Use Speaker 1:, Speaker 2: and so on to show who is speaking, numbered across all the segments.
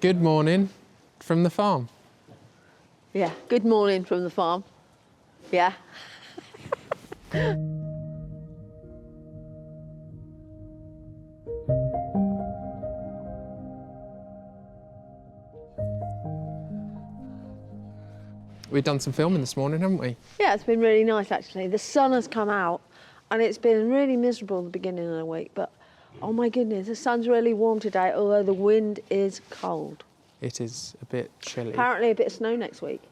Speaker 1: Good morning from the farm.
Speaker 2: Yeah, good morning from the farm. Yeah.
Speaker 1: We've done some filming this morning, haven't we?
Speaker 2: Yeah, it's been really nice actually. The sun has come out and it's been really miserable at the beginning of the week, but oh my goodness, the sun's really warm today, although the wind is cold.
Speaker 1: It is a bit chilly.
Speaker 2: Apparently a bit of snow next week.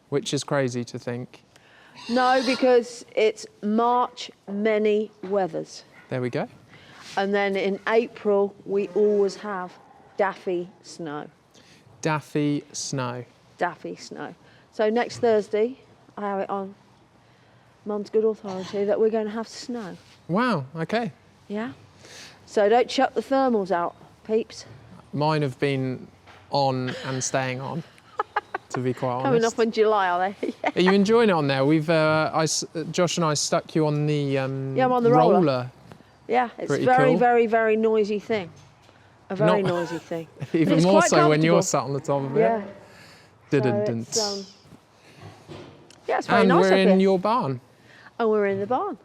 Speaker 1: Which is crazy to think.
Speaker 2: No, because it's March many weathers.
Speaker 1: There we go.
Speaker 2: And then in April, we always have daffy snow.
Speaker 1: Daffy snow.
Speaker 2: Daffy snow. So next Thursday, I have it on Mum's good authority that we're going to have snow.
Speaker 1: Wow, okay.
Speaker 2: Yeah. So don't chuck the thermals out, peeps.
Speaker 1: Mine have been on and staying on, to be quite honest.
Speaker 2: Coming up in July, are they? Yeah.
Speaker 1: Are you enjoying it on there? We've, Josh and I stuck you on the,
Speaker 2: Yeah, I'm on the roller. Yeah, it's
Speaker 1: Pretty
Speaker 2: very,
Speaker 1: cool.
Speaker 2: very, very noisy thing. A very noisy thing.
Speaker 1: Even
Speaker 2: it's
Speaker 1: more
Speaker 2: quite
Speaker 1: so when you're
Speaker 2: comfortable.
Speaker 1: sat on the top of it.
Speaker 2: Yeah.
Speaker 1: Didn't.
Speaker 2: So yeah, it's very
Speaker 1: And
Speaker 2: nice
Speaker 1: we're
Speaker 2: up
Speaker 1: in
Speaker 2: here.
Speaker 1: your barn.
Speaker 2: And we're in the barn.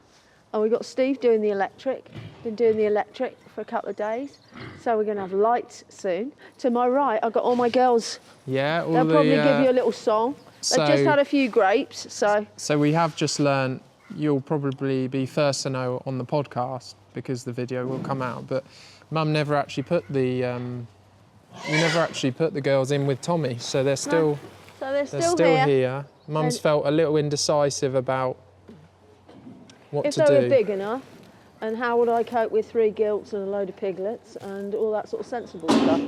Speaker 2: And we've got Steve doing the electric. Been doing the electric for a couple of days. So we're going to have lights soon. To my right, I've got all my girls.
Speaker 1: Yeah, all
Speaker 2: They'll
Speaker 1: the,
Speaker 2: probably give you a little song. They've just had a few grapes, so...
Speaker 1: So we have just learned you'll probably be first to know on the podcast because the video will come out, but Mum never actually put the... we never actually put the girls in with Tommy, so they're still...
Speaker 2: So they're
Speaker 1: They're still here. Mum's felt a little indecisive about what
Speaker 2: if
Speaker 1: to
Speaker 2: they
Speaker 1: do.
Speaker 2: were big enough, and how would I cope with 3 gilts and a load of piglets and all that sort of sensible stuff.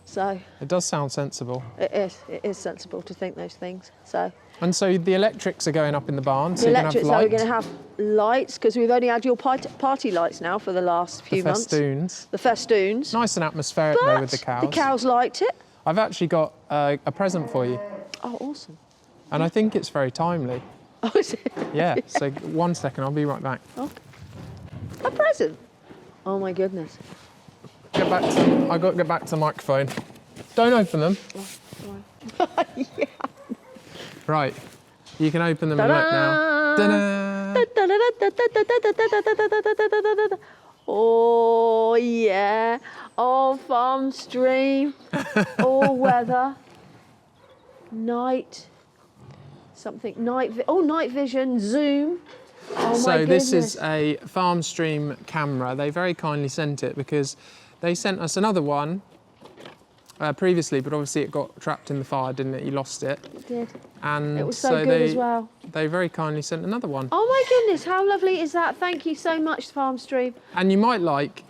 Speaker 2: So
Speaker 1: It does sound sensible.
Speaker 2: it is sensible to think those things. So
Speaker 1: And so the electrics are going up in the barn, so
Speaker 2: the
Speaker 1: you can have
Speaker 2: electrics, so we're
Speaker 1: light.
Speaker 2: going to have lights because we've only had your party lights now for the last few months.
Speaker 1: Festoons.
Speaker 2: The festoons.
Speaker 1: Nice and atmospheric
Speaker 2: But
Speaker 1: though with the cows.
Speaker 2: the cows liked it.
Speaker 1: I've actually got a present for you,
Speaker 2: Oh, awesome.
Speaker 1: and I think it's very timely.
Speaker 2: Oh, is it?
Speaker 1: Yeah, so 1 second, I'll be right back.
Speaker 2: Okay. A present? Oh my goodness.
Speaker 1: I've got to get back to the microphone. Don't open them.
Speaker 2: Yeah.
Speaker 1: Right, you can open them and look now. Ta-da!
Speaker 2: Oh yeah, oh Farmstream, all weather, night vision, zoom. Oh my
Speaker 1: So this
Speaker 2: goodness.
Speaker 1: is a Farmstream camera. They very kindly sent it because they sent us another one previously, but obviously it got trapped in the fire, didn't it? You lost it.
Speaker 2: It did.
Speaker 1: And
Speaker 2: It was so good as well.
Speaker 1: They very kindly sent another one.
Speaker 2: Oh my goodness, how lovely is that? Thank you so much, Farmstream.
Speaker 1: And you might like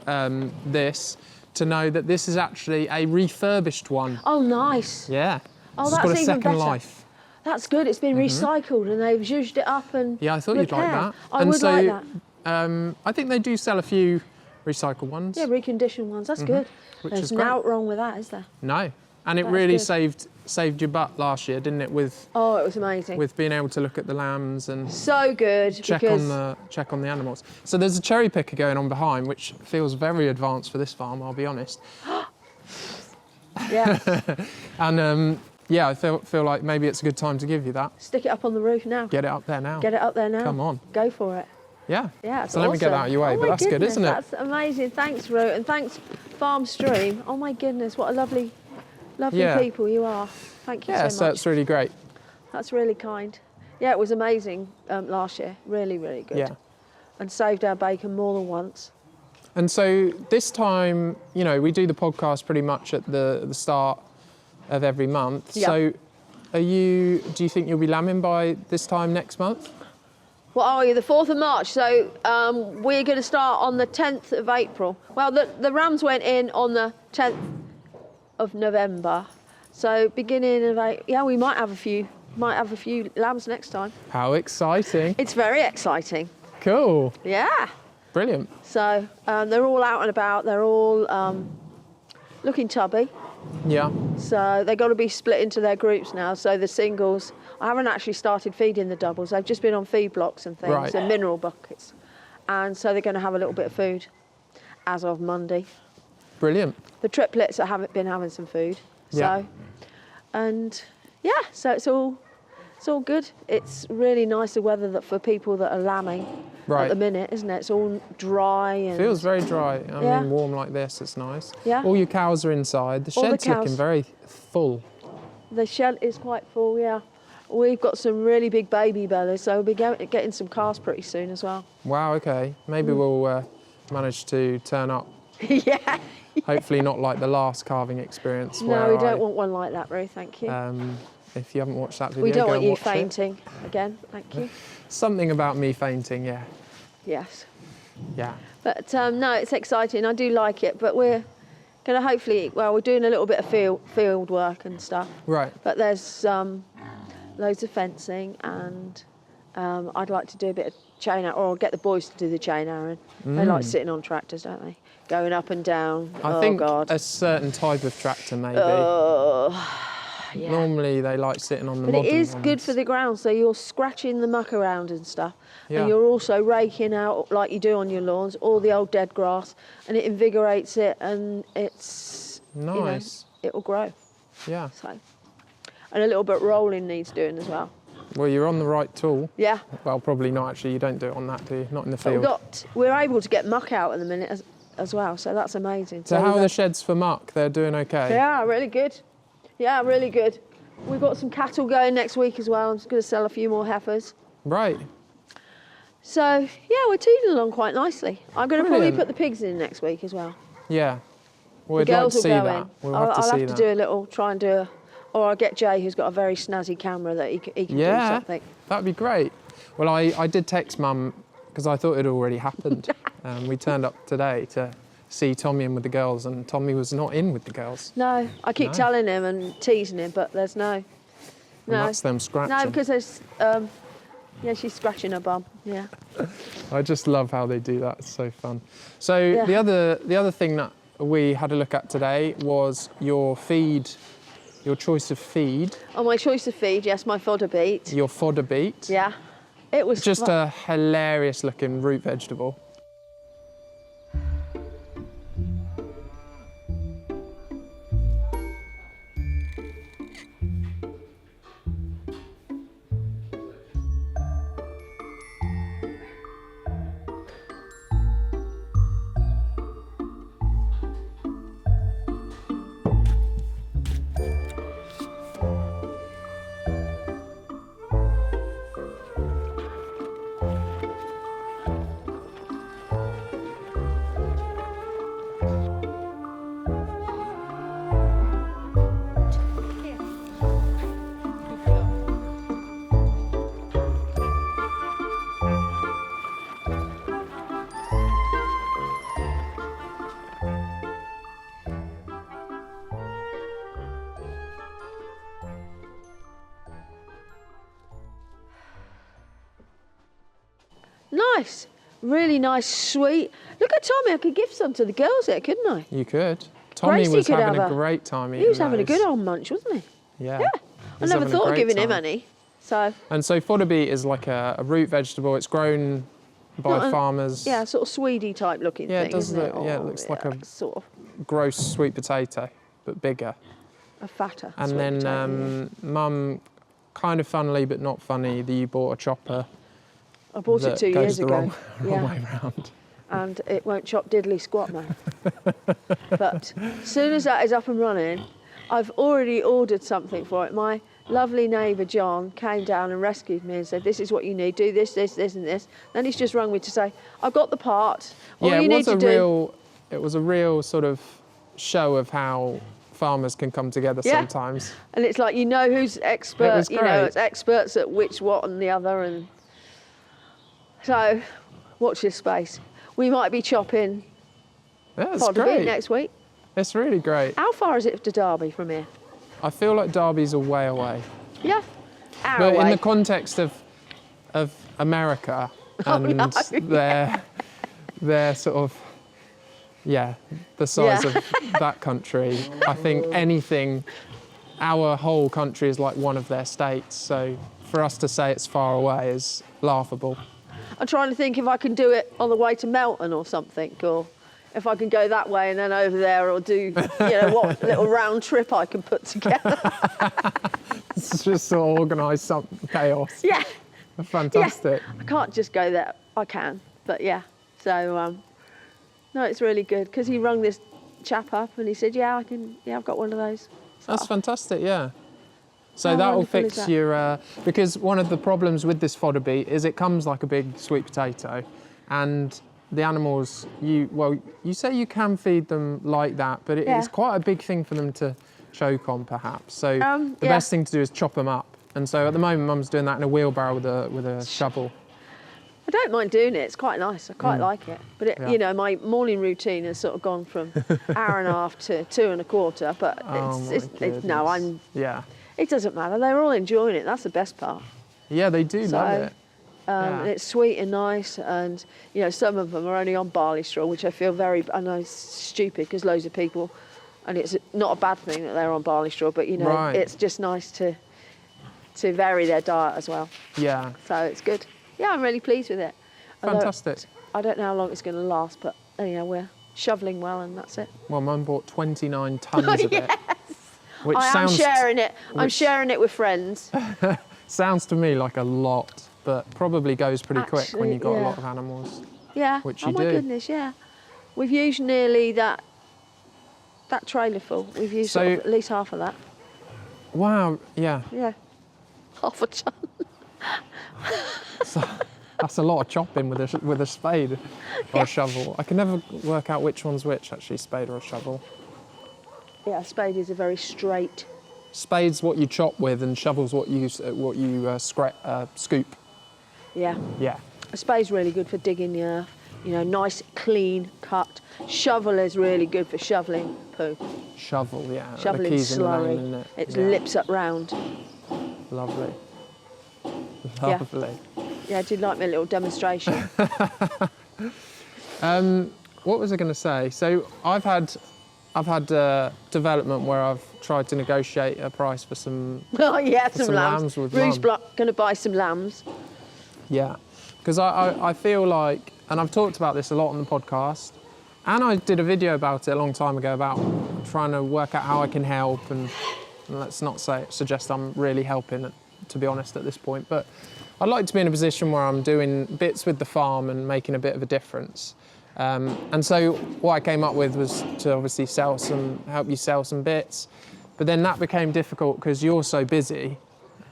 Speaker 1: this to know that this is actually a refurbished one.
Speaker 2: Oh, nice.
Speaker 1: Yeah.
Speaker 2: Oh,
Speaker 1: It's
Speaker 2: that's
Speaker 1: got a
Speaker 2: even
Speaker 1: second
Speaker 2: better.
Speaker 1: life.
Speaker 2: That's good. It's been recycled and they've zhuzhed it up and.
Speaker 1: Yeah, I thought you'd like that.
Speaker 2: I would like that.
Speaker 1: I think they do sell a few recycled ones.
Speaker 2: Yeah, reconditioned ones. That's good.
Speaker 1: Which
Speaker 2: There's
Speaker 1: is great.
Speaker 2: nothing wrong with that, is there?
Speaker 1: No. And it
Speaker 2: That's
Speaker 1: really
Speaker 2: good.
Speaker 1: saved your butt last year, didn't it? With
Speaker 2: Oh, it was amazing.
Speaker 1: being able to look at the lambs and
Speaker 2: So good.
Speaker 1: check
Speaker 2: because
Speaker 1: on the animals. So there's a cherry picker going on behind, which feels very advanced for this farm, I'll be honest.
Speaker 2: Yeah.
Speaker 1: And yeah, I feel like maybe it's a good time to give you that.
Speaker 2: Stick it up on the roof now.
Speaker 1: Get it up there now.
Speaker 2: Get it up there now.
Speaker 1: Come on.
Speaker 2: Go for it.
Speaker 1: Yeah.
Speaker 2: Yeah, it's
Speaker 1: So let me get that out of your way,
Speaker 2: Oh
Speaker 1: but
Speaker 2: my
Speaker 1: that's good,
Speaker 2: goodness,
Speaker 1: isn't it?
Speaker 2: That's amazing. Thanks, Ruth, and thanks, Farmstream. Oh my goodness, what a lovely
Speaker 1: Yeah.
Speaker 2: people you are. Thank you
Speaker 1: Yeah,
Speaker 2: so
Speaker 1: so
Speaker 2: much.
Speaker 1: it's really great.
Speaker 2: That's really kind. Yeah, it was amazing last year. Really, really good.
Speaker 1: Yeah.
Speaker 2: And saved our bacon more than once.
Speaker 1: And so this time, you know, we do the podcast pretty much at the start of every month.
Speaker 2: Yeah.
Speaker 1: So do you think you'll be lambing by this time next month?
Speaker 2: What are you, the 4th of March? So we're going to start on the 10th of April. Well, the rams went in on the 10th of November. So beginning of April, yeah, we might have a few lambs next time.
Speaker 1: How exciting.
Speaker 2: It's very exciting.
Speaker 1: Cool.
Speaker 2: Yeah.
Speaker 1: Brilliant.
Speaker 2: So they're all out and about. They're all looking tubby.
Speaker 1: Yeah.
Speaker 2: So they've got to be split into their groups now. So the singles, I haven't actually started feeding the doubles. They've just been on feed blocks and things,
Speaker 1: Right.
Speaker 2: and mineral buckets. And so they're going to have a little bit of food as of Monday.
Speaker 1: Brilliant.
Speaker 2: The triplets haven't been having some food.
Speaker 1: Yeah.
Speaker 2: So, and yeah, so it's all good. It's really nice the weather that for people that are lambing at the minute, isn't it? It's all dry and
Speaker 1: Feels very dry. I
Speaker 2: Yeah.
Speaker 1: mean, warm like this, it's nice.
Speaker 2: Yeah.
Speaker 1: All your cows are inside. The
Speaker 2: All the
Speaker 1: shed's looking
Speaker 2: cows.
Speaker 1: very full.
Speaker 2: the shed is quite full. Yeah, we've got some really big baby bellies, so we'll be getting some calves pretty soon as well.
Speaker 1: Wow, okay. Maybe we'll manage to turn up.
Speaker 2: Yeah.
Speaker 1: Hopefully not like the last calving experience.
Speaker 2: No,
Speaker 1: where
Speaker 2: we don't want one like that, Ruth. Thank you.
Speaker 1: If you haven't watched that video,
Speaker 2: We don't
Speaker 1: go
Speaker 2: want
Speaker 1: and
Speaker 2: you
Speaker 1: watch it.
Speaker 2: fainting again. Thank you.
Speaker 1: Something about me fainting, yeah.
Speaker 2: Yes.
Speaker 1: Yeah.
Speaker 2: But no, it's exciting. I do like it. But we're going to hopefully, well, we're doing a little bit of field work and stuff.
Speaker 1: Right.
Speaker 2: But there's loads of fencing, and I'd like to do a bit of chain out, or get the boys to do the chain arrowing. They like sitting on tractors, don't they? Going up and down.
Speaker 1: I think
Speaker 2: God.
Speaker 1: a certain type of tractor, maybe.
Speaker 2: Yeah.
Speaker 1: Normally they like sitting on the
Speaker 2: But
Speaker 1: modern
Speaker 2: it is
Speaker 1: ones.
Speaker 2: good for the ground, so you're scratching the muck around and stuff.
Speaker 1: Yeah.
Speaker 2: And you're also raking out, like you do on your lawns, all the old dead grass, and it invigorates it, and it's
Speaker 1: Nice.
Speaker 2: It'll grow.
Speaker 1: Yeah.
Speaker 2: So, and a little bit rolling needs doing as well.
Speaker 1: Well, you're on the right tool.
Speaker 2: Yeah.
Speaker 1: Well, probably not actually. You don't do it on that, do you? Not in the
Speaker 2: But
Speaker 1: field.
Speaker 2: we're able to get muck out at the minute as well, so that's amazing.
Speaker 1: So how are the sheds for muck? They're doing okay?
Speaker 2: Yeah, really good. Yeah, really good. We've got some cattle going next week as well. I'm just going to sell a few more heifers.
Speaker 1: Right.
Speaker 2: So, yeah, we're teetering along quite nicely. I'm going to probably
Speaker 1: Brilliant.
Speaker 2: put the pigs in next week as well.
Speaker 1: Yeah. Well,
Speaker 2: The
Speaker 1: we'd like
Speaker 2: girls
Speaker 1: to
Speaker 2: will
Speaker 1: see
Speaker 2: go
Speaker 1: that.
Speaker 2: in.
Speaker 1: We'll
Speaker 2: I'll
Speaker 1: have to see
Speaker 2: have to
Speaker 1: that.
Speaker 2: do a little, try and do a, or I'll get Jay, who's got a very snazzy camera, that he can do something.
Speaker 1: That'd be great. Well, I did text Mum because I thought it had already happened. We turned up today to see Tommy in with the girls, and Tommy was not in with the girls.
Speaker 2: No, I keep
Speaker 1: No.
Speaker 2: telling him and teasing him, but there's no.
Speaker 1: And
Speaker 2: No.
Speaker 1: that's them scratching.
Speaker 2: No, because there's, yeah, she's scratching her bum. Yeah.
Speaker 1: I just love how they do that. It's so fun. So
Speaker 2: Yeah.
Speaker 1: the other thing that we had a look at today was your feed, your choice of feed,
Speaker 2: Oh, my choice of feed, yes, my fodder beet.
Speaker 1: your fodder beet.
Speaker 2: Yeah. It was
Speaker 1: Just
Speaker 2: fu-
Speaker 1: a hilarious looking root vegetable.
Speaker 2: Nice. Really nice, sweet. Look at Tommy. I could give some to the girls here, couldn't I?
Speaker 1: You could. Tommy
Speaker 2: Gracie
Speaker 1: was
Speaker 2: could
Speaker 1: having
Speaker 2: have
Speaker 1: a
Speaker 2: a-
Speaker 1: great time eating
Speaker 2: He was having a
Speaker 1: those.
Speaker 2: good old munch, wasn't he?
Speaker 1: Yeah.
Speaker 2: Yeah. I
Speaker 1: He's
Speaker 2: never
Speaker 1: having a
Speaker 2: thought of
Speaker 1: great
Speaker 2: giving him
Speaker 1: time.
Speaker 2: any. So,
Speaker 1: And so fodder beet is like a root vegetable. It's grown by
Speaker 2: Not a-
Speaker 1: farmers.
Speaker 2: yeah, sort of Swede type looking
Speaker 1: Yeah, it
Speaker 2: thing,
Speaker 1: does
Speaker 2: isn't it?
Speaker 1: look- yeah, it looks like a-
Speaker 2: sort of
Speaker 1: Gross sweet potato, but bigger.
Speaker 2: a fatter.
Speaker 1: And
Speaker 2: sweet
Speaker 1: then
Speaker 2: potato, yeah.
Speaker 1: Mum, kind of funnily but not funny, that you bought a chopper
Speaker 2: I bought it
Speaker 1: that
Speaker 2: 2
Speaker 1: goes
Speaker 2: years
Speaker 1: the
Speaker 2: ago.
Speaker 1: wrong
Speaker 2: yeah.
Speaker 1: way round.
Speaker 2: And it won't chop diddly squat now. But as soon as that is up and running, I've already ordered something for it. My lovely neighbour John came down and rescued me and said, "This is what you need. Do this, this, this, and this." Then he's just rung me to say, "I've got the part. All
Speaker 1: Yeah,
Speaker 2: you need to do."
Speaker 1: it was a real sort of show of how farmers can come together
Speaker 2: Yeah.
Speaker 1: sometimes.
Speaker 2: And it's like, you know who's expert.
Speaker 1: was
Speaker 2: You know,
Speaker 1: great.
Speaker 2: it's experts at which, what, and the other. And so, watch this space. We might be chopping
Speaker 1: Yeah, it's
Speaker 2: fodder beet
Speaker 1: great.
Speaker 2: next week.
Speaker 1: It's really great.
Speaker 2: How far is it to Derby from here?
Speaker 1: I feel like Derby's a way away.
Speaker 2: Yeah, hour
Speaker 1: But
Speaker 2: away.
Speaker 1: in the context of America and
Speaker 2: no,
Speaker 1: their sort of, yeah, the size
Speaker 2: Yeah.
Speaker 1: of that country, I think anything, our whole country is like one of their states. So for us to say it's far away is laughable.
Speaker 2: I'm trying to think if I can do it on the way to Melton or something, or if I can go that way and then over there, or do, what little round trip I can put together.
Speaker 1: It's just sort of organised some chaos.
Speaker 2: Yeah.
Speaker 1: Fantastic.
Speaker 2: Yeah. I can't just go there. I can, but yeah. So, no, it's really good, because he rung this chap up and he said, I've got one of those. So,
Speaker 1: That's fantastic, yeah. So
Speaker 2: How
Speaker 1: that'll
Speaker 2: wonderful is
Speaker 1: fix
Speaker 2: that?
Speaker 1: your, because one of the problems with this fodder beet is it comes like a big sweet potato, and the animals, you say you can feed them like that, but it's quite a big thing for them to choke on, perhaps. So the best thing to do is chop them up. And so at the moment, Mum's doing that in a wheelbarrow with a shovel.
Speaker 2: I don't mind doing it. It's quite nice. I quite like it. But my morning routine has sort of gone from hour and a half to 2.25. But it doesn't matter. They're all enjoying it. That's the best part.
Speaker 1: Yeah, they do love it.
Speaker 2: And it's sweet and nice, and some of them are only on barley straw, which I feel I know it's stupid, because loads of people, and it's not a bad thing that they're on barley straw, but it's just nice to vary their diet as well.
Speaker 1: Yeah.
Speaker 2: So it's good. Yeah, I'm really pleased with it.
Speaker 1: Fantastic.
Speaker 2: I don't know how long it's going to last, but we're shoveling well, and that's it.
Speaker 1: Well, Mum bought 29 tonnes of it. Which
Speaker 2: I'm sharing it. I'm sharing it with friends.
Speaker 1: Sounds to me like a lot, but probably goes pretty quick when you've got a lot of animals.
Speaker 2: Yeah.
Speaker 1: Which you
Speaker 2: do. Oh my goodness, yeah. We've used nearly that trailer full. We've used at least half of that.
Speaker 1: Wow. Yeah.
Speaker 2: Yeah. Half a ton.
Speaker 1: So, that's a lot of chopping with a spade or a shovel. I can never work out which one's which, actually, spade or a shovel.
Speaker 2: Yeah, a spade is a very straight.
Speaker 1: Spade's what you chop with, and shovel's what you scoop.
Speaker 2: Yeah.
Speaker 1: Yeah.
Speaker 2: A spade's really good for digging the earth. Nice, clean cut. Shovel is really good for shoveling poo.
Speaker 1: Shovel, yeah.
Speaker 2: Shoveling slurry. It lips up round.
Speaker 1: Lovely. Lovely.
Speaker 2: Yeah, I did like my little demonstration.
Speaker 1: What was I going to say? So I've had development where I've tried to negotiate a price for some.
Speaker 2: Oh yeah, some lambs.
Speaker 1: With
Speaker 2: Rue's going to buy some lambs.
Speaker 1: Yeah, because I feel like, and I've talked about this a lot on the podcast, and I did a video about it a long time ago about trying to work out how I can help, and let's not suggest I'm really helping, to be honest, at this point, but I'd like to be in a position where I'm doing bits with the farm and making a bit of a difference. And so what I came up with was to obviously help you sell some bits, but then that became difficult because you're so busy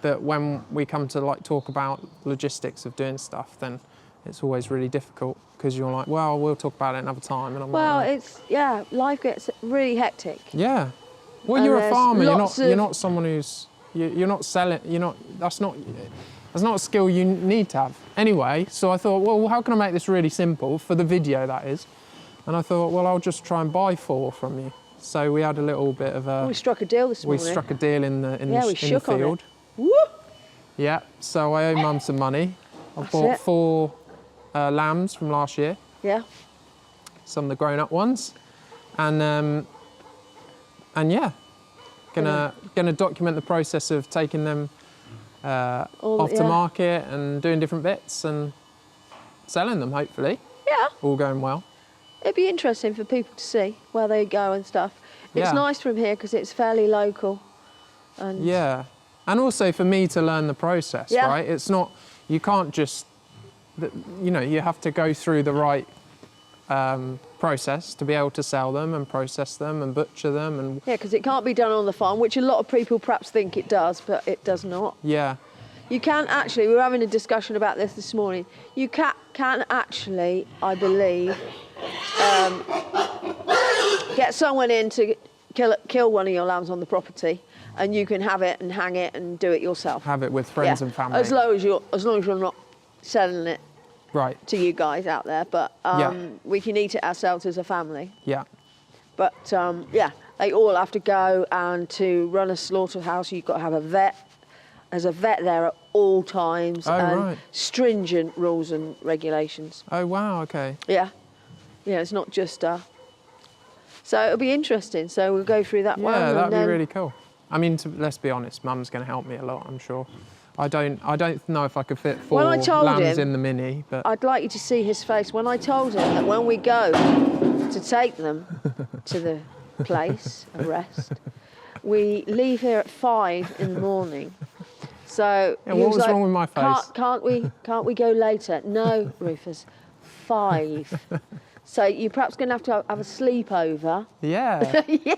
Speaker 1: that when we come to talk about logistics of doing stuff, then it's always really difficult because you're like, well, we'll talk about it another time. And I'm
Speaker 2: life gets really hectic.
Speaker 1: Yeah. Well, you're a farmer. You're not someone who's you're not selling. That's not a skill you need to have. Anyway, so I thought, well, how can I make this really simple for the video, that is? And I thought, well, I'll just try and buy 4 from you. So we had a little bit of a.
Speaker 2: We struck a deal this morning.
Speaker 1: We struck a deal in the field.
Speaker 2: Woo!
Speaker 1: Yeah. So I owe Mum some money. I bought 4 lambs from last year.
Speaker 2: Yeah.
Speaker 1: Some of the grown-up ones, and yeah, gonna document the process of taking them off to market and doing different bits and selling them, hopefully.
Speaker 2: Yeah.
Speaker 1: All going well.
Speaker 2: It'd be interesting for people to see where they go and stuff. It's nice from here because it's fairly local. And
Speaker 1: yeah. And also for me to learn the process, right? It's not, you can't just, you have to go through the right process to be able to sell them and process them and butcher them. And
Speaker 2: yeah, because it can't be done on the farm, which a lot of people perhaps think it does, but it does not.
Speaker 1: Yeah.
Speaker 2: You can actually, we were having a discussion about this morning, you can actually, I believe, get someone in to kill one of your lambs on the property, and you can have it and hang it and do it yourself.
Speaker 1: Have it with friends and family.
Speaker 2: As long as you're not selling it to you guys out there, but we can eat it ourselves as a family.
Speaker 1: Yeah.
Speaker 2: But they all have to go, and to run a slaughterhouse, you've got to have a vet. There's a vet there at all times, and stringent rules and regulations.
Speaker 1: Oh wow, okay.
Speaker 2: Yeah, it's not just. So it'll be interesting. So we'll go through that one.
Speaker 1: Yeah, that'd be really cool. I mean, let's be honest, Mum's going to help me a lot, I'm sure. I don't know if I could fit 4 lambs in the Mini, but
Speaker 2: I'd like you to see his face when I told him that when we go to take them to the place of rest. We leave here at 5 in the morning. So
Speaker 1: Yeah,
Speaker 2: he
Speaker 1: what
Speaker 2: was
Speaker 1: was
Speaker 2: like,
Speaker 1: wrong with my face?
Speaker 2: Can't we go later? No, Rufus, 5. So you're perhaps going to have a sleepover.
Speaker 1: Yeah.
Speaker 2: Yeah.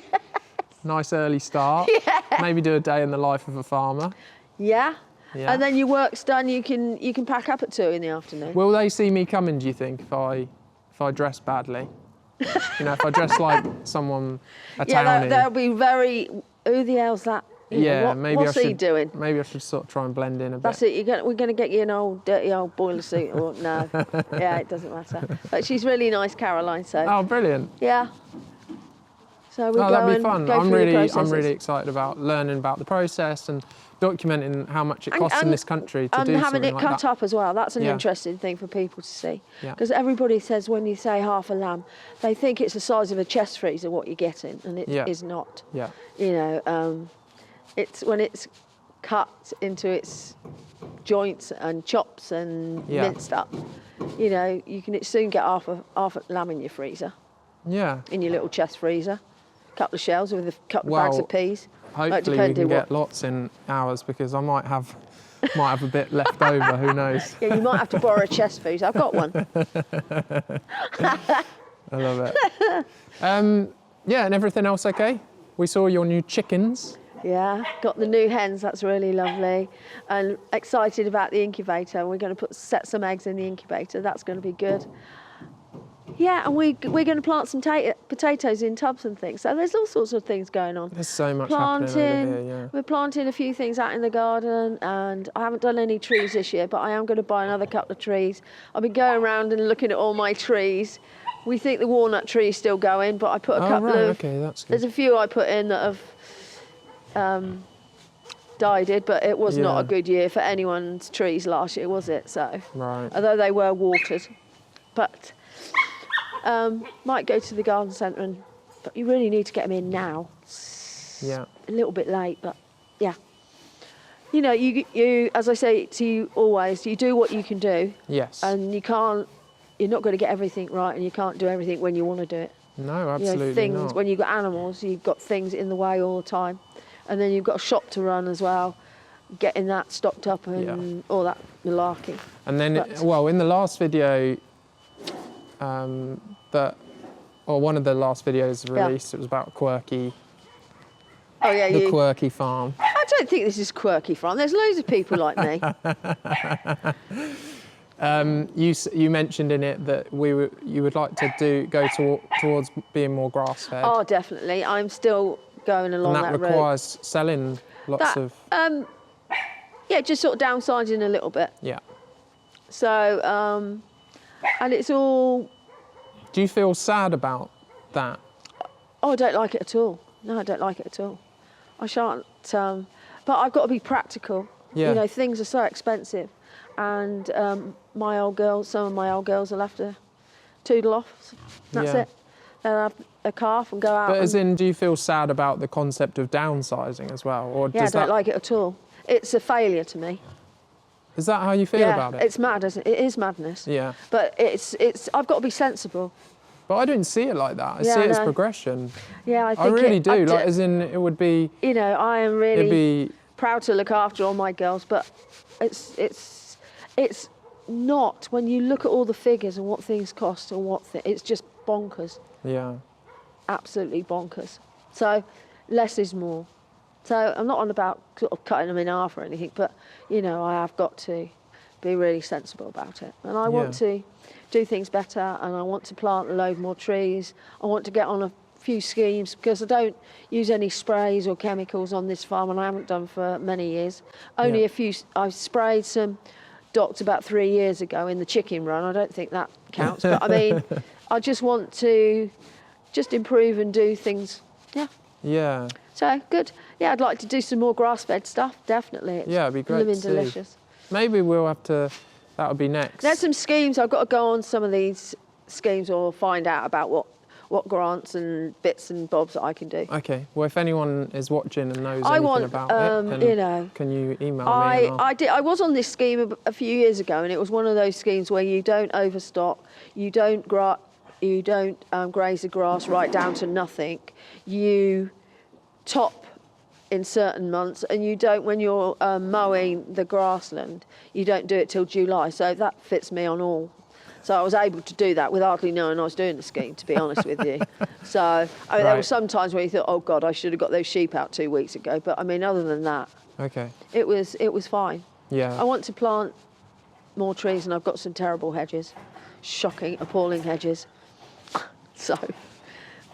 Speaker 1: Nice early start.
Speaker 2: Yeah.
Speaker 1: Maybe do a day in the life of a farmer.
Speaker 2: Yeah.
Speaker 1: Yeah.
Speaker 2: And then your work's done. You can pack up at 2 in the afternoon.
Speaker 1: Will they see me coming, do you think, if I dress badly? You know, if I dress like someone, a
Speaker 2: Yeah,
Speaker 1: townie.
Speaker 2: they'll be very. Who the hell's that? You know,
Speaker 1: Yeah, maybe
Speaker 2: what's
Speaker 1: I should.
Speaker 2: he doing?
Speaker 1: Maybe I should sort of try and blend in a bit.
Speaker 2: That's it. We're going to get you an old dirty old boiler suit, or no? Yeah, it doesn't matter. But she's really nice, Caroline. So
Speaker 1: Oh, brilliant!
Speaker 2: yeah. So we
Speaker 1: Oh,
Speaker 2: go
Speaker 1: that'd be
Speaker 2: and
Speaker 1: fun.
Speaker 2: go
Speaker 1: I'm
Speaker 2: through the
Speaker 1: really
Speaker 2: processes.
Speaker 1: excited about learning about the process and documenting how much it costs in
Speaker 2: And-
Speaker 1: this country to
Speaker 2: and
Speaker 1: do
Speaker 2: having
Speaker 1: something
Speaker 2: it
Speaker 1: like
Speaker 2: cut
Speaker 1: that.
Speaker 2: up as well. That's an
Speaker 1: Yeah.
Speaker 2: interesting thing for people to see.
Speaker 1: Yeah.
Speaker 2: Because everybody says when you say half a lamb, they think it's the size of a chest freezer what you're getting, and it is
Speaker 1: Yeah.
Speaker 2: not.
Speaker 1: Yeah,
Speaker 2: You know, it's when it's cut into its joints and chops and
Speaker 1: Yeah.
Speaker 2: minced up. You know, you can soon get half a lamb in your freezer,
Speaker 1: yeah.
Speaker 2: in your little chest freezer. A couple of shells with a couple of bags
Speaker 1: Well,
Speaker 2: of peas.
Speaker 1: Hopefully we
Speaker 2: depending
Speaker 1: can get
Speaker 2: what-
Speaker 1: lots in ours because I might have a bit left over. Who knows?
Speaker 2: Yeah, you might have to borrow a chest freezer. I've got one.
Speaker 1: I love it. Yeah, and everything else okay? We saw your new chickens.
Speaker 2: Yeah, got the new hens. That's really lovely, and excited about the incubator. We're going to set some eggs in the incubator. That's going to be good. Yeah, and we're going to plant some potatoes in tubs and things. So there's all sorts of things going on.
Speaker 1: There's so much happening over here.
Speaker 2: We're planting a few things out in the garden, and I haven't done any trees this year, but I am going to buy another couple of trees. I've been going around and looking at all my trees. We think the walnut tree is still going, but I put a
Speaker 1: Oh,
Speaker 2: couple
Speaker 1: right,
Speaker 2: of.
Speaker 1: okay, that's good.
Speaker 2: There's a few I put in that have died, but it was not
Speaker 1: Yeah.
Speaker 2: a good year for anyone's trees last year, was it? So,
Speaker 1: Right.
Speaker 2: although they were watered, but might go to the garden centre, but you really need to get them in now.
Speaker 1: Yeah.
Speaker 2: A little bit late, but yeah. You know, you as I say to you always, you do what you can do,
Speaker 1: Yes.
Speaker 2: and you're not going to get everything right, and you can't do everything when you want to do it.
Speaker 1: No, absolutely
Speaker 2: You know, things
Speaker 1: not.
Speaker 2: when you've got animals, you've got things in the way all the time, and then you've got a shop to run as well, getting that stocked up and all that malarkey.
Speaker 1: And then,
Speaker 2: But-
Speaker 1: in the last video, one of the last videos released, it was about quirky,
Speaker 2: Oh yeah,
Speaker 1: the quirky farm.
Speaker 2: I don't think this is quirky farm. There's loads of people like me.
Speaker 1: You mentioned in it that you would like to go towards being more grass-fed,
Speaker 2: Oh, definitely. I'm still going along
Speaker 1: and that
Speaker 2: that road.
Speaker 1: requires selling lots of.
Speaker 2: Yeah, just sort of downsizing a little bit.
Speaker 1: Yeah.
Speaker 2: So, and it's all.
Speaker 1: Do you feel sad about that?
Speaker 2: Oh, I don't like it at all. No, I don't like it at all. I shan't. But I've got to be practical.
Speaker 1: Yeah.
Speaker 2: You know, things are so expensive, and some of my old girls will have to toodle off. That's
Speaker 1: Yeah.
Speaker 2: it. They'll have a calf and go out.
Speaker 1: But as in, do you feel sad about the concept of downsizing as well, or
Speaker 2: yeah, I
Speaker 1: does
Speaker 2: don't
Speaker 1: that?
Speaker 2: like it at all. It's a failure to me.
Speaker 1: Is that how you feel
Speaker 2: yeah,
Speaker 1: about it?
Speaker 2: it's mad, isn't it? It is madness.
Speaker 1: Yeah.
Speaker 2: But it's. I've got to be sensible.
Speaker 1: But I don't see it like that. I
Speaker 2: Yeah,
Speaker 1: see
Speaker 2: I
Speaker 1: it as
Speaker 2: know.
Speaker 1: progression.
Speaker 2: Yeah, I
Speaker 1: I
Speaker 2: think
Speaker 1: really
Speaker 2: it,
Speaker 1: do. Like, as in, it would be.
Speaker 2: You know, I am
Speaker 1: It'd
Speaker 2: really
Speaker 1: be.
Speaker 2: proud to look after all my girls, but it's not when you look at all the figures and what things cost and it's just bonkers,
Speaker 1: Yeah.
Speaker 2: absolutely bonkers. So less is more. So I'm not on about sort of cutting them in half or anything, but you know, I have got to be really sensible about it, and I want to do things better, and I want to plant a load more trees. I want to get on a few schemes because I don't use any sprays or chemicals on this farm, and I haven't done for many years. Only
Speaker 1: Yeah.
Speaker 2: a few. I sprayed some docked about 3 years ago in the chicken run. I don't think that counts, but I mean, I just want to just improve and do things. Yeah.
Speaker 1: Yeah.
Speaker 2: So good. Yeah, I'd like to do some more grass-fed stuff. Definitely. It's
Speaker 1: Yeah, it'd be great to
Speaker 2: living
Speaker 1: see.
Speaker 2: delicious.
Speaker 1: Maybe we'll have to. That would be next.
Speaker 2: There's some schemes. I've got to go on some of these schemes or find out about what grants and bits and bobs that I can do.
Speaker 1: Okay. Well, if anyone is watching and knows
Speaker 2: I
Speaker 1: anything
Speaker 2: want,
Speaker 1: about it, then
Speaker 2: you know,
Speaker 1: can you email me? And
Speaker 2: I was on this scheme a few years ago, and it was one of those schemes where you don't overstock, you don't You don't graze the grass right down to nothing. You top in certain months, and you don't, when you're mowing the grassland, you don't do it till July. So that fits me on all. So I was able to do that with hardly knowing I was doing the scheme, to be honest with you. So I mean, there were some times where you thought, oh God, I should have got those sheep out 2 weeks ago. But I mean, other than that, it was fine.
Speaker 1: Yeah.
Speaker 2: I want to plant more trees, and I've got some terrible hedges, shocking, appalling hedges. So,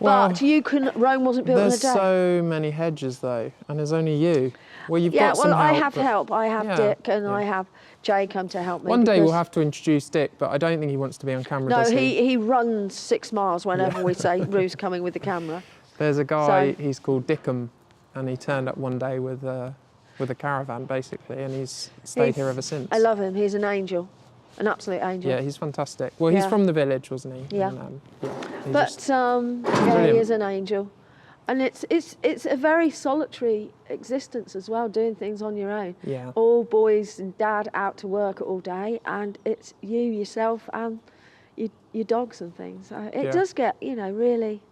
Speaker 1: Well,
Speaker 2: but Rome wasn't built in a day.
Speaker 1: There's so many hedges though, and there's only you. Well, you've
Speaker 2: Yeah,
Speaker 1: got some
Speaker 2: well,
Speaker 1: help.
Speaker 2: I have help. I have Dick, and I have Jay come to help me.
Speaker 1: One day we'll have to introduce Dick, but I don't think he wants to be on camera,
Speaker 2: No,
Speaker 1: does he?
Speaker 2: he runs 6 miles whenever we say Rue's coming with the camera.
Speaker 1: There's a guy, he's called Dickham, and he turned up one day with a caravan, basically, and he's stayed here ever since.
Speaker 2: I love him. He's an angel, an absolute angel.
Speaker 1: Yeah, he's fantastic. Well, he's from the village, wasn't he?
Speaker 2: Yeah.
Speaker 1: And,
Speaker 2: But he is an angel, and it's a very solitary existence as well, doing things on your own.
Speaker 1: Yeah.
Speaker 2: All boys and dad out to work all day, and it's you, yourself, and your dogs and things. So it does get, really.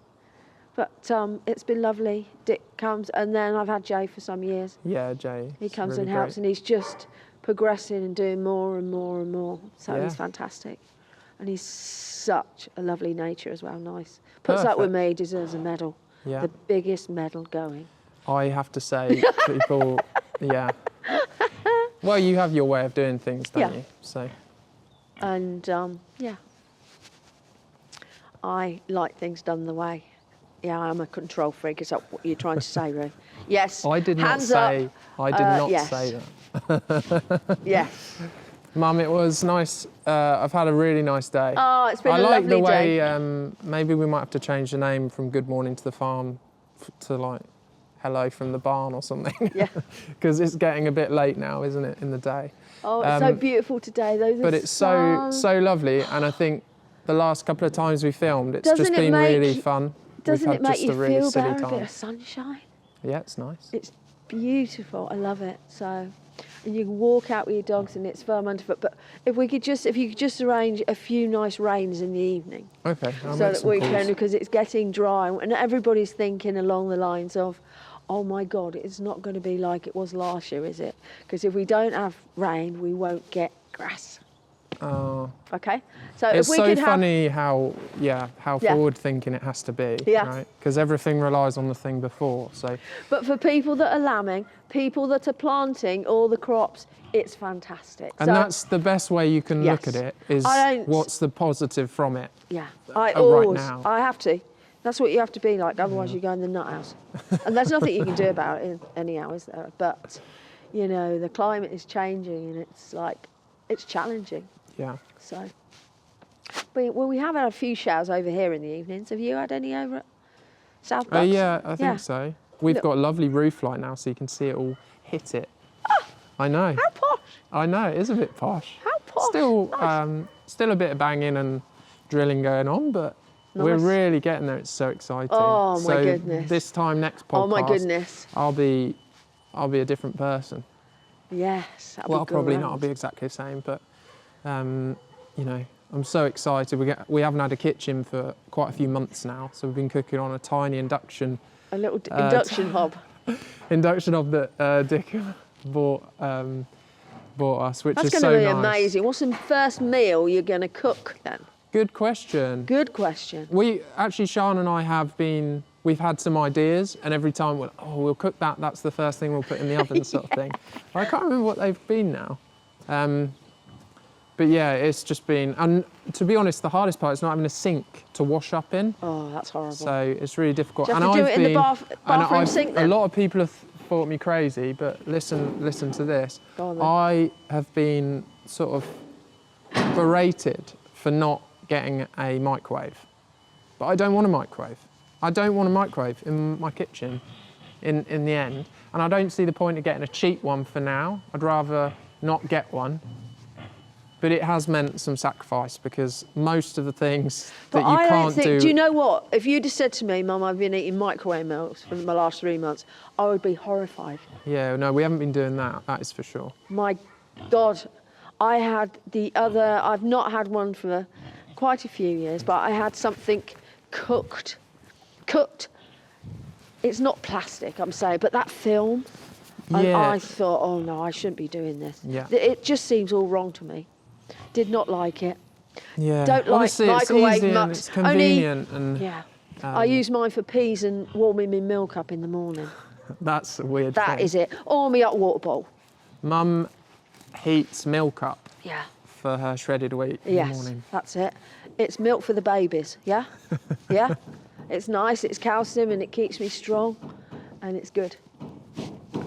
Speaker 2: But it's been lovely. Dick comes, and then I've had Jay for some years.
Speaker 1: Yeah, Jay.
Speaker 2: He comes
Speaker 1: really
Speaker 2: and helps, and he's just progressing and doing more and more and more. So he's fantastic. And he's such a lovely nature as well, nice. Puts up with me, deserves a medal.
Speaker 1: Yeah.
Speaker 2: The biggest medal going.
Speaker 1: I have to say, people, Well, you have your way of doing things, don't you? So.
Speaker 2: And, I like things done the way. Yeah, I'm a control freak. Is that what you're trying to say, Rue? Yes.
Speaker 1: I did not say that.
Speaker 2: Yes.
Speaker 1: Mum, it was nice. I've had a really nice day.
Speaker 2: Oh, it's been a
Speaker 1: lovely day. I like
Speaker 2: day.
Speaker 1: the way, maybe we might have to change the name from Good Morning to the Farm to like Hello from the Barn or something. Yeah. Because it's getting a bit late now, isn't it, in the day?
Speaker 2: Oh, it's so beautiful today.
Speaker 1: But it's so lovely, and I think the last couple of times we filmed, it's just been really fun.
Speaker 2: Doesn't it make you feel better, a bit of sunshine?
Speaker 1: Yeah, it's nice.
Speaker 2: It's beautiful. I love it. So, and you can walk out with your dogs, and it's firm underfoot. But if you could just arrange a few nice rains in the evening.
Speaker 1: Okay. I'll
Speaker 2: so
Speaker 1: make
Speaker 2: that
Speaker 1: some
Speaker 2: we
Speaker 1: calls.
Speaker 2: can, because it's getting dry, and everybody's thinking along the lines of, oh my God, it's not going to be like it was last year, is it? Because if we don't have rain, we won't get grass.
Speaker 1: Oh.
Speaker 2: Okay. So
Speaker 1: it's
Speaker 2: if we
Speaker 1: so
Speaker 2: could
Speaker 1: funny how forward thinking it has to be, right? Because everything relies on the thing before. So.
Speaker 2: But for people that are lambing, people that are planting all the crops, it's fantastic.
Speaker 1: And that's the best way you can look at it, is what's the positive from it.
Speaker 2: Yeah.
Speaker 1: Right now.
Speaker 2: I have to. That's what you have to be like, otherwise you go in the nut house. And there's nothing you can do about it anyhow, is there? But, the climate is changing, and it's challenging.
Speaker 1: Yeah.
Speaker 2: So, we have had a few showers over here in the evenings. Have you had any over at South Bucks?
Speaker 1: Yeah, I think so. We've got a lovely roof light now, so you can see it all hit it.
Speaker 2: Oh,
Speaker 1: I know.
Speaker 2: how posh.
Speaker 1: I know, it is a bit posh.
Speaker 2: How posh.
Speaker 1: Still a bit of banging and drilling going on, but we're really getting there. It's so exciting.
Speaker 2: Oh, my goodness.
Speaker 1: This time next podcast,
Speaker 2: Oh, my goodness.
Speaker 1: I'll be a different person.
Speaker 2: Yes.
Speaker 1: Well, probably not. I'll be exactly the same, but I'm so excited. We haven't had a kitchen for quite a few months now, so we've been cooking on a tiny induction.
Speaker 2: A little induction hob.
Speaker 1: Induction hob that Dick bought us, which is so nice.
Speaker 2: That's going to be amazing. What's the first meal you're going to cook then?
Speaker 1: Good question.
Speaker 2: Good question.
Speaker 1: Sian and I we've had some ideas, and every time we'll cook that. That's the first thing we'll put in the oven, sort of thing. I can't remember what they've been now. But yeah, it's just been, and to be honest, the hardest part is not having a sink to wash up in.
Speaker 2: Oh, that's horrible.
Speaker 1: So it's really difficult.
Speaker 2: Do you have to do it in the bathroom sink then?
Speaker 1: A lot of people have thought me crazy, but listen to this.
Speaker 2: Go on then.
Speaker 1: I have been sort of berated for not getting a microwave. But I don't want a microwave. I don't want a microwave in my kitchen in the end. And I don't see the point of getting a cheap one for now. I'd rather not get one. But it has meant some sacrifice, because most of the things that you can't do...
Speaker 2: Do you know what? If you'd have said to me, Mum, I've been eating microwave meals for the last 3 months, I would be horrified.
Speaker 1: Yeah, no, we haven't been doing that is for sure.
Speaker 2: My God, I've not had one for quite a few years, but I had something cooked. It's not plastic, I'm saying, but that film. And
Speaker 1: Yeah.
Speaker 2: I thought, oh no, I shouldn't be doing this.
Speaker 1: Yeah.
Speaker 2: It just seems all wrong to me. Did not like it.
Speaker 1: Yeah.
Speaker 2: Don't like
Speaker 1: Honestly,
Speaker 2: microwave
Speaker 1: it's easy and
Speaker 2: mucks.
Speaker 1: it's convenient and
Speaker 2: Yeah. I use mine for peas and warming my milk up in the morning.
Speaker 1: that's a weird
Speaker 2: That
Speaker 1: thing.
Speaker 2: is it. Or me hot water bowl.
Speaker 1: Mum heats milk up
Speaker 2: Yeah.
Speaker 1: for her shredded wheat in the
Speaker 2: Yes,
Speaker 1: morning.
Speaker 2: that's it. It's milk for the babies, yeah? Yeah? It's nice, it's calcium and it keeps me strong and it's good.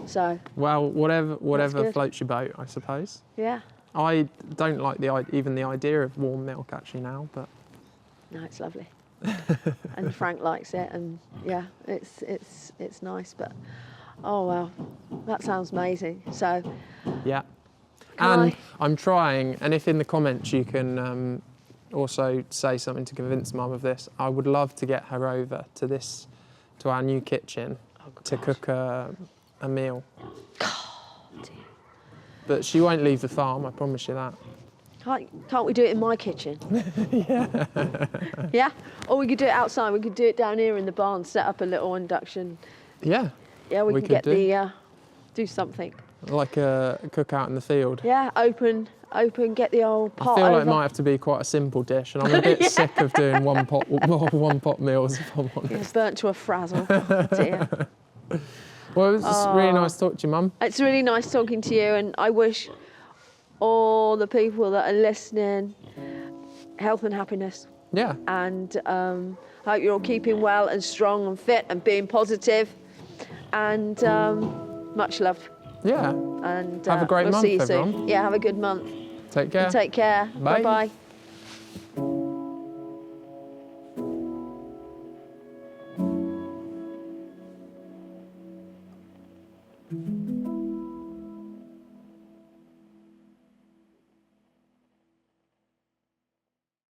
Speaker 2: So,
Speaker 1: Well, whatever
Speaker 2: good.
Speaker 1: floats your boat, I suppose.
Speaker 2: yeah.
Speaker 1: I don't like even the idea of warm milk actually now, but
Speaker 2: No, it's lovely. And Frank likes it and yeah, it's nice, but oh well, that sounds amazing. So,
Speaker 1: yeah.
Speaker 2: Can
Speaker 1: And
Speaker 2: I-
Speaker 1: I'm trying, and if in the comments you can also say something to convince Mum of this, I would love to get her over to our new kitchen to cook a meal. But she won't leave the farm, I promise you that.
Speaker 2: Can't we do it in my kitchen? Yeah. Yeah? Or we could do it outside. We could do it down here in the barn, set up a little induction.
Speaker 1: Yeah,
Speaker 2: Yeah, we
Speaker 1: We
Speaker 2: can
Speaker 1: could
Speaker 2: get
Speaker 1: do.
Speaker 2: do something.
Speaker 1: like a cookout in the field.
Speaker 2: Yeah, open, get the old pot
Speaker 1: I feel like
Speaker 2: over.
Speaker 1: it might have to be quite a simple dish, and I'm a bit sick of doing one pot meals, if I'm honest.
Speaker 2: It's burnt to a frazzle. Oh, dear.
Speaker 1: Well, it was really nice talking to you, Mum.
Speaker 2: It's really nice talking to you, and I wish all the people that are listening health and happiness.
Speaker 1: Yeah,
Speaker 2: And hope you're all keeping well and strong and fit and being positive. And much love.
Speaker 1: yeah.
Speaker 2: And
Speaker 1: Have a great
Speaker 2: we'll
Speaker 1: month,
Speaker 2: see you
Speaker 1: everyone.
Speaker 2: soon. Yeah, have a good month.
Speaker 1: Take care.
Speaker 2: Take care.
Speaker 1: Bye.
Speaker 2: Bye-bye.